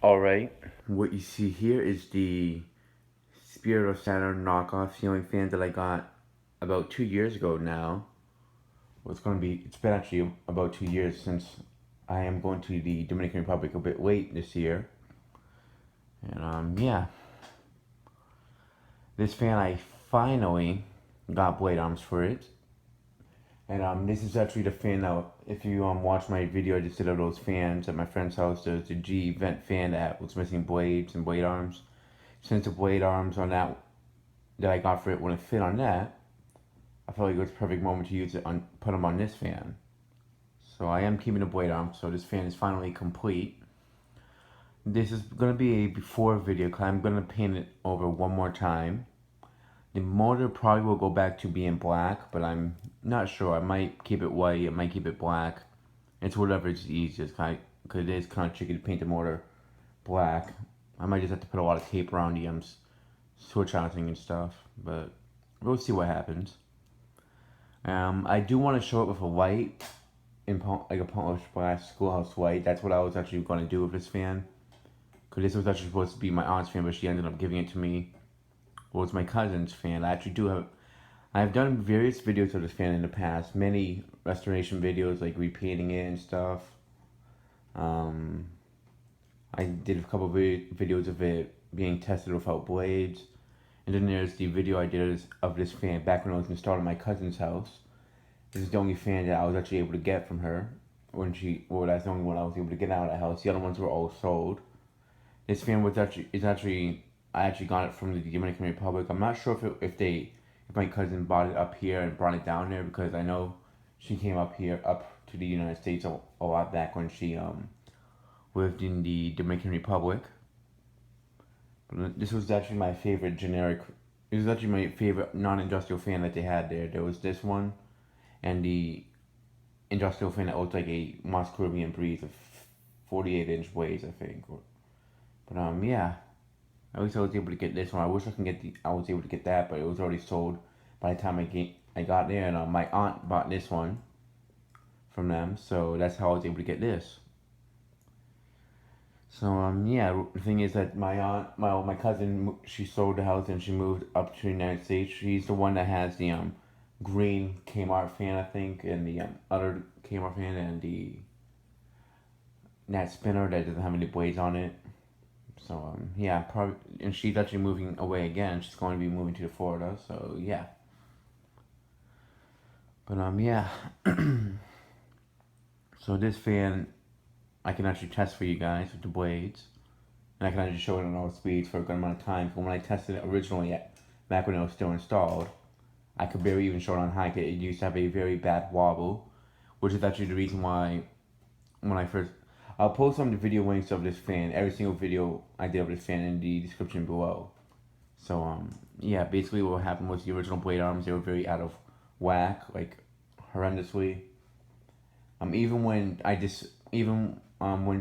Alright, what you see here is the Spirit of Saturn knockoff ceiling fan that I got about 2 years ago now. Well, it's been actually about 2 years since I am going to the Dominican Republic a bit late this year. And yeah, this fan I finally got blade arms for it. And this is actually the fan that, if you watch my video I just did of those fans at my friend's house, there's the G vent fan that was missing blades and blade arms. Since the blade arms on that I got for it wouldn't fit on that, I felt like it was a perfect moment to put them on this fan. So I am keeping the blade arms, so this fan is finally complete. This is going to be a before video because I'm going to paint it over one more time. The motor probably will go back to being black, but I'm not sure. I might keep it white, I might keep it black. It's whatever's easiest, because it is kind of tricky to paint the motor black. I might just have to put a lot of tape around the switch housing and stuff, but we'll see what happens. I do want to show it with a light, like a polished glass schoolhouse light. That's what I was actually going to do with this fan. Because this was actually supposed to be my aunt's fan, but she ended up giving it to me. Well, it's my cousin's fan. I've done various videos of this fan in the past. Many restoration videos, like repainting it and stuff. I did a couple of videos of it being tested without blades. And then there's the video I did of this fan back when I was installed at my cousin's house. This is the only fan that I was actually able to get from her. That's the only one I was able to get out of the house. The other ones were all sold. This fan I actually got it from the Dominican Republic. I'm not sure if my cousin bought it up here and brought it down there, because I know she came up to the United States a lot back when she lived in the Dominican Republic. But this was actually my favorite This was actually my favorite non-industrial fan that they had there. There was this one, and the industrial fan that looked like a Moss Caribbean Breeze of 48-inch blades, I think. But yeah. At least I was able to get this one. I wish I was able to get that, but it was already sold by the time I got there. And my aunt bought this one from them, so that's how I was able to get this. So yeah, the thing is that my cousin, she sold the house and she moved up to the United States. She's the one that has the green Kmart fan, I think, and the other Kmart fan, and the that spinner that doesn't have any blades on it. So yeah, probably, and she's actually moving away again. She's going to be moving to Florida. So yeah. But yeah. So this fan, I can actually test for you guys with the blades, and I can actually show it on all speeds for a good amount of time. So when I tested it originally, back when it was still installed, I could barely even show it on high. It used to have a very bad wobble, which is actually the reason why I'll post some of the video links of this fan, every single video I did of this fan, in the description below. So yeah, basically what happened was the original blade arms, they were very out of whack, like horrendously. Even when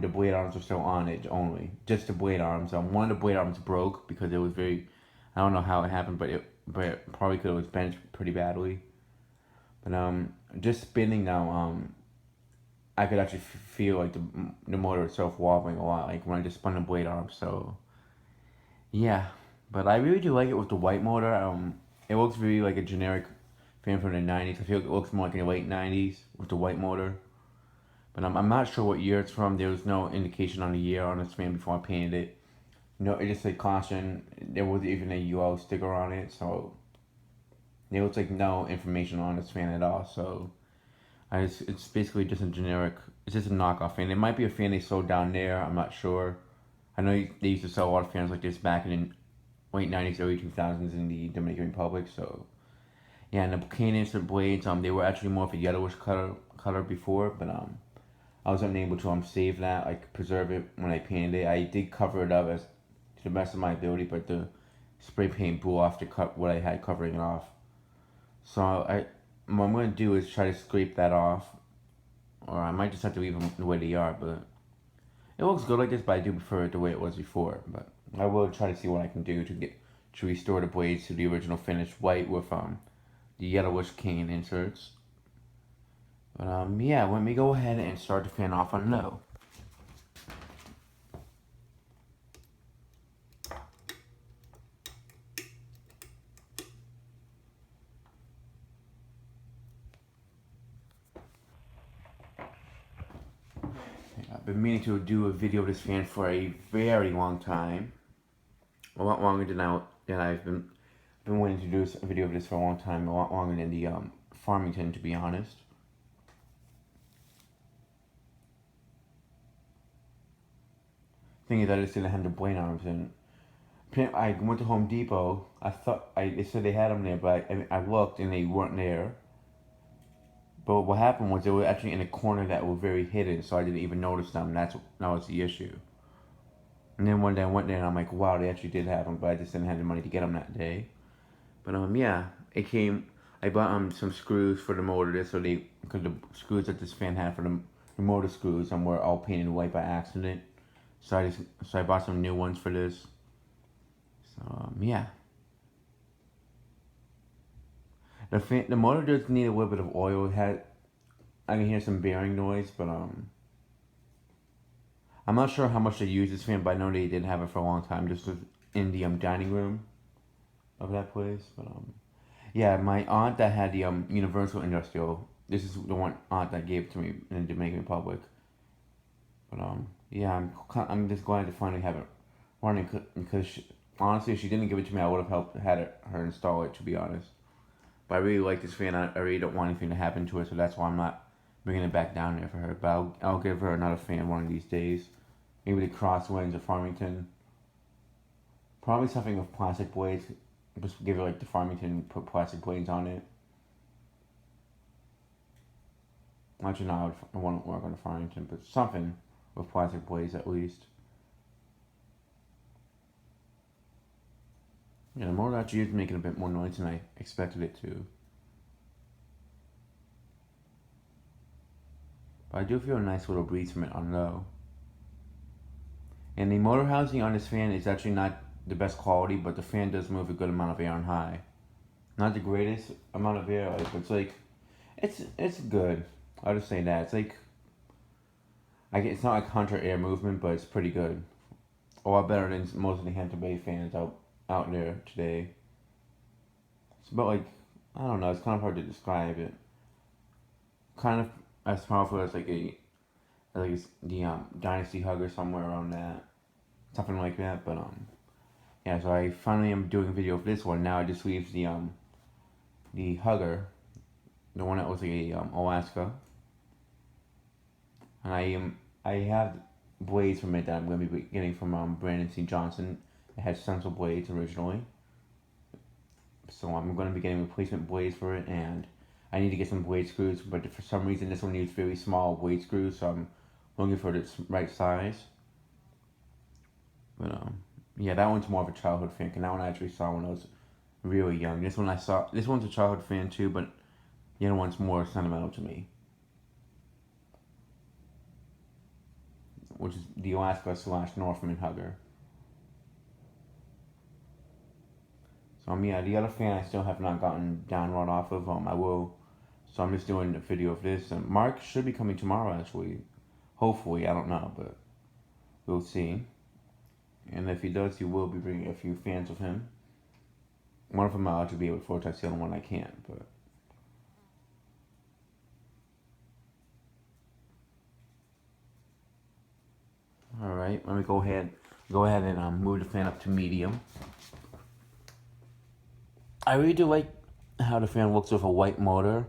the blade arms were still on it only, just the blade arms. One of the blade arms broke because it was I don't know how it happened, but probably because it was bent pretty badly. But just spinning now, I could actually feel like the motor itself wobbling a lot, like when I just spun the blade arm. So yeah, but I really do like it with the white motor. It looks really like a generic fan from the 90s. I feel like it looks more like in the late 90s with the white motor. But I'm not sure what year it's from. There was no indication on the year on this fan before I painted it. No, it just said caution. There wasn't even a UL sticker on it, so there was like no information on this fan at all. So it's basically just it's just a knockoff fan. It might be a fan they sold down there, I'm not sure. I know they used to sell a lot of fans like this back in the late 90s, early 2000s in the Dominican Republic, so. Yeah, and the canister blades, they were actually more of a yellowish color before, but I was unable to save that, like preserve it when I painted it. I did cover it up as to the best of my ability, but the spray paint blew off what I had covering it off. So what I'm going to do is try to scrape that off, or I might just have to leave them the way they are, but it looks good like this, but I do prefer it the way it was before. But I will try to see what I can do to restore the blades to the original finish white with the yellowish cane inserts. But yeah, let me go ahead and start the fan off on low. been meaning to do a video of this fan for a very long time. A lot longer than I've been wanting to do a video of this for a long time. A lot longer than the Farmington, to be honest. Thing is, I just didn't have the blade arms, and I went to Home Depot. They said they had them there, but I looked and they weren't there. But what happened was they were actually in a corner that were very hidden, so I didn't even notice them. That was the issue. And then one day I went there and I'm like, wow, they actually did have them, but I just didn't have the money to get them that day. But yeah, it came. I bought some screws for the motor, because the screws that this fan had for the motor screws were all painted white by accident. So I bought some new ones for this. So yeah. The motor does need a little bit of oil. I can hear some bearing noise, but I'm not sure how much they use this fan, but I know they did have it for a long time. This was in the dining room of that place. But yeah, my aunt that had the Universal Industrial. This is the one aunt that gave it to me in the Dominican Republic. But yeah, I'm just glad to finally have it running, because honestly, if she didn't give it to me, I would have had her install it, to be honest. But I really like this fan. I really don't want anything to happen to it, so that's why I'm not bringing it back down there for her. But I'll give her another fan one of these days. Maybe the Crosswinds or Farmington. Probably something with plastic blades. Just give it like the Farmington, put plastic blades on it. Actually, no, I won't work on the Farmington, but something with plastic blades at least. Yeah, the motor actually is making a bit more noise than I expected it to. But I do feel a nice little breeze from it on low. And the motor housing on this fan is actually not the best quality, but the fan does move a good amount of air on high. Not the greatest amount of air, but it's good. I'll just say that. It's not like Hunter air movement, but it's pretty good. A lot better than most of the Hampton Bay fans out there today. It's about I don't know, it's kind of hard to describe it. Kind of as powerful as the Dynasty Hugger, somewhere around that. Something like that, but yeah, so I finally am doing a video of this one. Now it just leaves the Hugger, the one that was Alaska. And I have blades from it that I'm going to be getting from Brandon C. Johnson. It had stencil blades originally. So I'm going to be getting replacement blades for it, and I need to get some blade screws, but for some reason this one needs very small blade screws, so I'm looking for the right size. But yeah, that one's more of a childhood fan, because that one I actually saw when I was really young. This one's a childhood fan too, but the other one's more sentimental to me. Which is the Alaska / Northman Hugger. So yeah, the other fan I still have not gotten download off of. I will. So I'm just doing a video of this. And Mark should be coming tomorrow, actually. Hopefully, I don't know, but we'll see. And if he does, he will be bringing a few fans with him. One of them I'll actually be able to foretest, the other one I can't, but. Alright, let me go ahead and move the fan up to medium. I really do like how the fan looks with a white motor.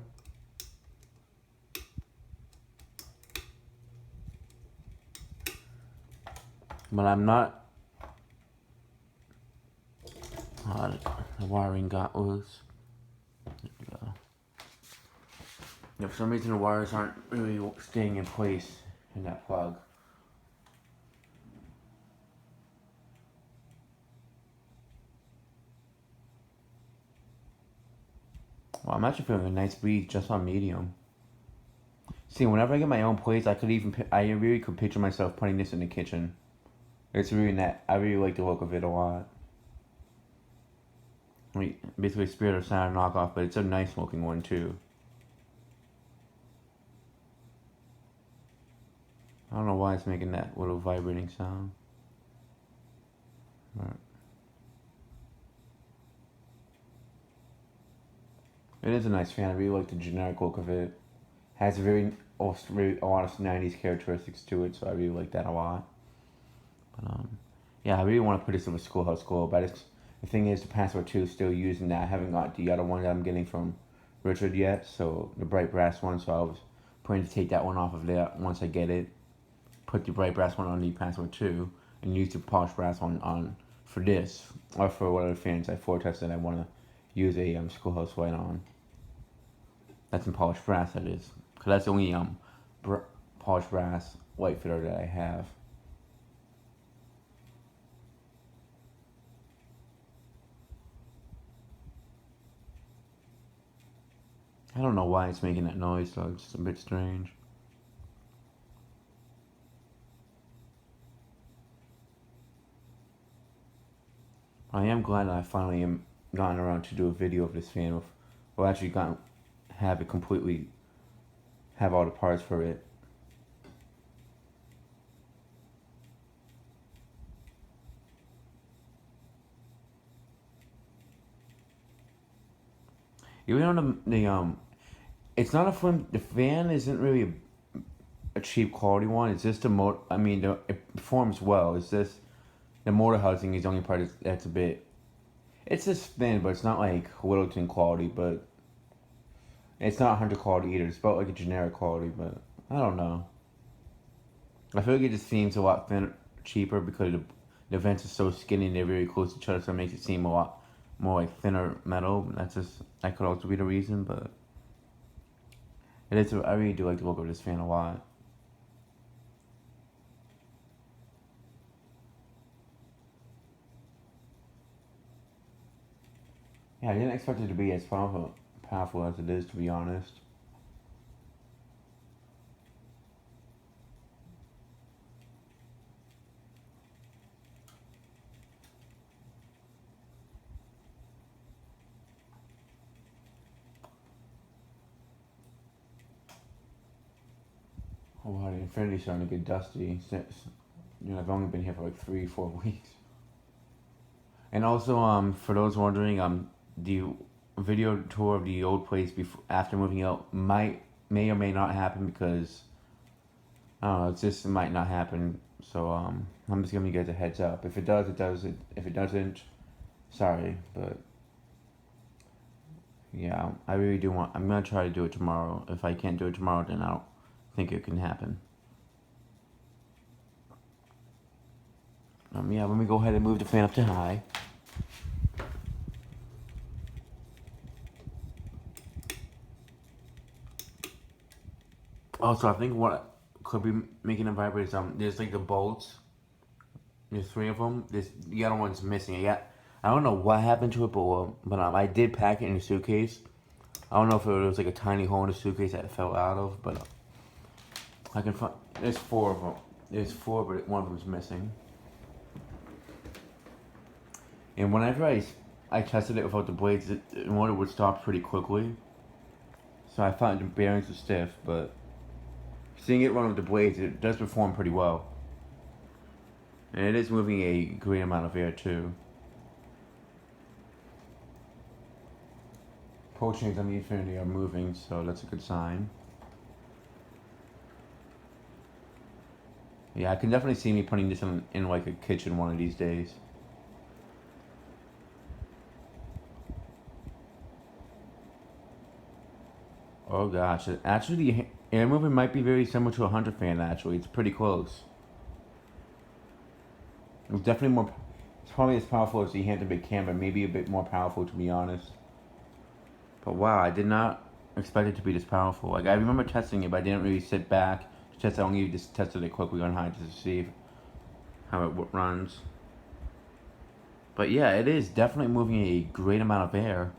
But I'm not. The wiring got loose. There we go. Yeah, for some reason the wires aren't really staying in place in that plug. Well, I'm actually feeling a nice breeze just on medium. See, whenever I get my own plates, I really could picture myself putting this in the kitchen. It's really net. I really like the look of it a lot. I mean, basically Spirit of Saturn knockoff, but it's a nice looking one too. I don't know why it's making that little vibrating sound. But it is a nice fan. I really like the generic look of it. Has a very a lot of 90s characteristics to it, so I really like that a lot. But yeah, I really want to put this in a Schoolhouse Gold, but the thing is, the Password 2 is still using that. I haven't got the other one that I'm getting from Richard yet, so the bright brass one, so I was planning to take that one off of there once I get it. Put the bright brass one on the Password 2, and use the polished brass one on for this, or for whatever fans I forecasted I want to use a Schoolhouse White on. That's in polished brass, that is. Because that's the only polished brass white fitter that I have. I don't know why it's making that noise, so it's just a bit strange. I am glad that I finally am gotten around to do a video of this fan. Well, actually have it completely, have all the parts for it. Even on the it's not a flim. The fan isn't really a cheap quality one. It's just a motor. I mean, it performs well. It's just the motor housing is the only part that's a bit. It's just thin, but it's not like Littleton quality. But it's not Hunter quality either. It's about like a generic quality, but I don't know. I feel like it just seems a lot thinner, cheaper because the vents are so skinny and they're very close to each other, so it makes it seem a lot more like thinner metal. That could also be the reason, but it is. I really do like the look of this fan a lot. Yeah, I didn't expect it to be as powerful as it is, to be honest. Oh wow, the Infinity's starting to get dusty. Since, I've only been here for like 3-4 weeks. And also, for those wondering, the video tour of the old place before after moving out may or may not happen because I don't know. It might not happen. So I'm just giving you guys a heads up. If it does, it does. If it doesn't, sorry, but yeah, I really do want. I'm gonna try to do it tomorrow. If I can't do it tomorrow, then I don't think it can happen. Yeah, let me go ahead and move the fan up to high. Also, I think what could be making it vibrate is there's like the bolts. There's 3 of them. The other one's missing. I don't know what happened to it, but I did pack it in a suitcase. I don't know if it was like a tiny hole in the suitcase that it fell out of, but I can find. There's 4 of them. There's 4, but one of them is missing. And whenever I tested it without the blades, the motor would stop pretty quickly. So I found the bearings were stiff, but seeing it run with the blades, it does perform pretty well. And it is moving a great amount of air too. Pull chains on the Infinity are moving, so that's a good sign. Yeah, I can definitely see me putting this in like a kitchen one of these days. Oh gosh, actually the air movement might be very similar to a Hunter fan. Actually, it's pretty close. It's definitely more. It's probably as powerful as the Hampton Big Camera, maybe a bit more powerful to be honest. But wow, I did not expect it to be this powerful. Like I remember testing it, but I didn't really sit back to test it. I only just tested it quickly on high to see how it runs. But yeah, it is definitely moving a great amount of air.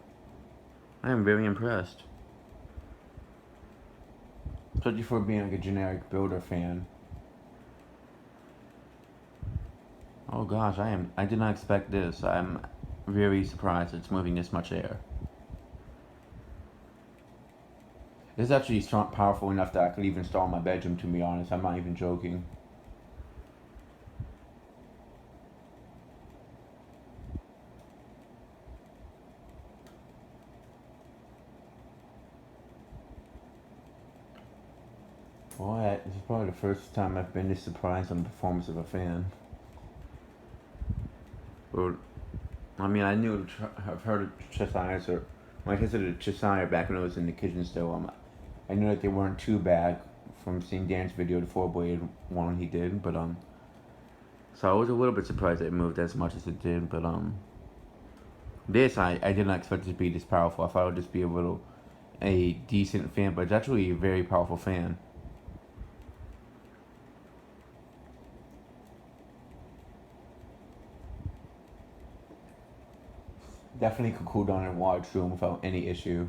I am very impressed. Especially for being like a generic builder fan. Oh gosh, I did not expect this. I'm very surprised it's moving this much air. This is actually powerful enough that I could even install in my bedroom, to be honest. I'm not even joking. Well, this is probably the first time I've been this surprised on the performance of a fan. Or, I mean, I've heard of Cheshire, or when I visited Cheshire back when I was in the kitchen still. I knew that they weren't too bad from seeing Dan's video, the 4-blade one he did, but so I was a little bit surprised that it moved as much as it did, but this I did not expect it to be this powerful. I thought it would just be a decent fan, but it's actually a very powerful fan. Definitely could cool down in a large room without any issue.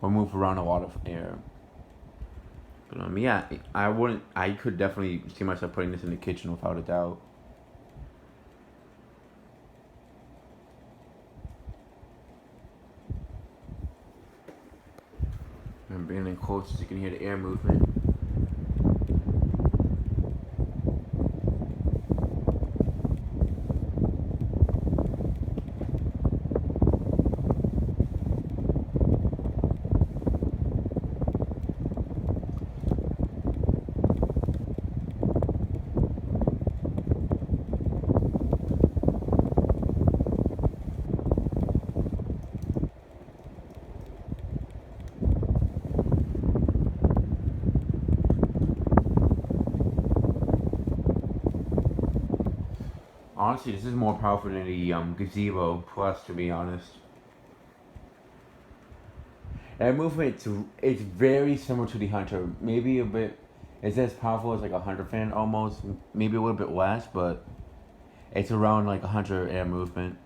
Or move around a lot of air. But yeah, I could definitely see myself putting this in the kitchen without a doubt. And bringing in close so you can hear the air movement. Honestly, this is more powerful than the Gazebo Plus, to be honest. That movement, it's very similar to the Hunter. Maybe a bit, it's as powerful as like a Hunter fan almost. Maybe a little bit less, but it's around like a Hunter air movement.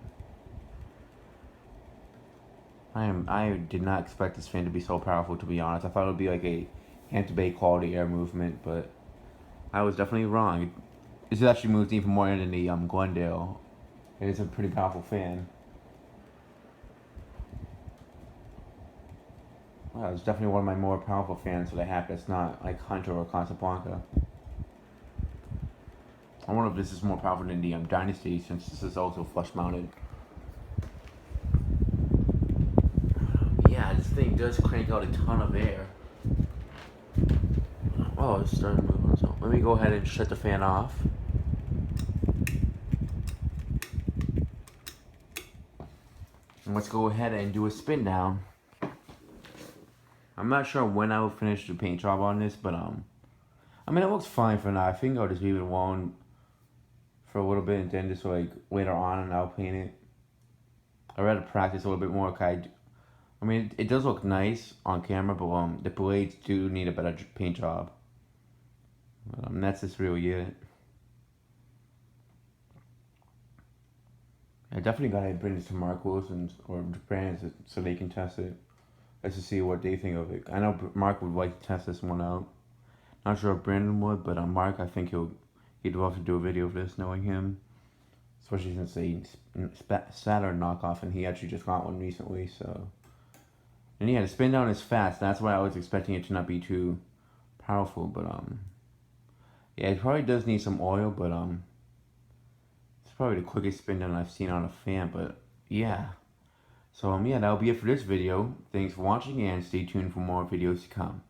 I did not expect this fan to be so powerful, to be honest. I thought it would be like a Hampton Bay quality air movement, but I was definitely wrong. This actually moves even more than the Glendale. It is a pretty powerful fan. Well, it's definitely one of my more powerful fans that I have that's not like Hunter or Casablanca. I wonder if this is more powerful than the Dynasty, since this is also flush mounted. Yeah, this thing does crank out a ton of air. Oh, it's starting to move on. So let me go ahead and shut the fan off. And let's go ahead and do a spin down. I'm not sure when I will finish the paint job on this, but I mean, it looks fine for now. I think I'll just leave it alone for a little bit and then just like later on and I'll paint it. I'd rather practice a little bit more. I mean, it does look nice on camera, but the blades do need a better paint job. That's just really it. I definitely gotta bring this to Mark Wilson or the brands so they can test it. Let's just see what they think of it. I know Mark would like to test this one out. Not sure if Brandon would, but Mark, I think he'd love to do a video of this, knowing him. Especially since they Saturn knockoff, and he actually just got one recently. So, and yeah, the spin down is fast. That's why I was expecting it to not be too powerful. But yeah, it probably does need some oil, but it's probably the quickest spin down I've seen on a fan. But yeah. So yeah, that'll be it for this video. Thanks for watching and stay tuned for more videos to come.